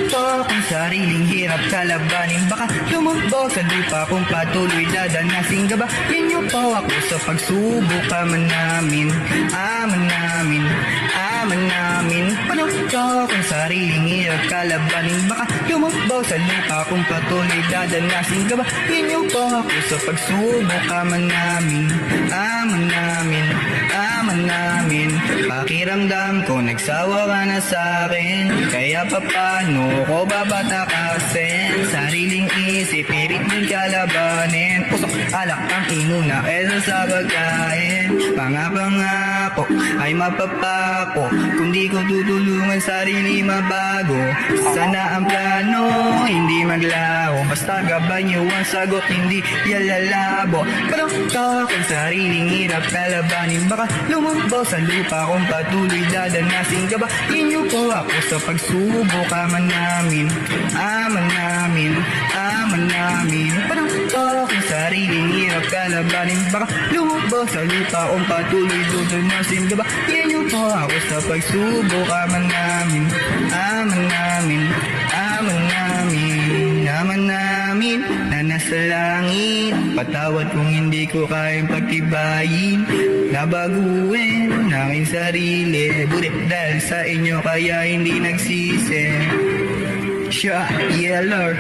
Panagto akong sariling hirap kalabanin. Baka lumubog sa lupa kung patuloy dadanasin. Gabahin niyo po ako sa pagsubok. Aman namin, aman namin, aman namin. Panagto akong sariling hirap kalabanin. Baka lumubog sa lupa kung patuloy dadanasin. Gabahin niyo po ako sa pagsubok. Aman namin, aman namin, aman namin. Pakiramdam ko nagsawa ka na sa'kin. Kaya paano ko babatakasin? Sariling isip, pirit din kalabanin. Pusok, alak ang inuna kesa sa pagkain. Pangako ay mapapako kung di ko tutulungan sarili mabago. Sana ang plano hindi maglaho. Basta gabay niyo ang sagot, hindi yalalabo. Pero kung sariling hirap kalabanin. Baka lumubog sa lupa kung patuloy dadanasin. Gabahin niyo po ako sa pagsubok. Aman namin, aman namin, aman namin. Parang kung sariling hirap kalabanin. Baka lumubog sa lupa kung patuloy dadanasin. Gabahin niyo po ako sa pagsubok. Aman namin, aman namin, aman namin, aman namin. Na nasa langit, patawad kung hindi ko kayang pagtibayin. Nabaguhin ang aking sarili. Buti dahil sa inyo kaya hindi nagsisi. Yeah, Lord.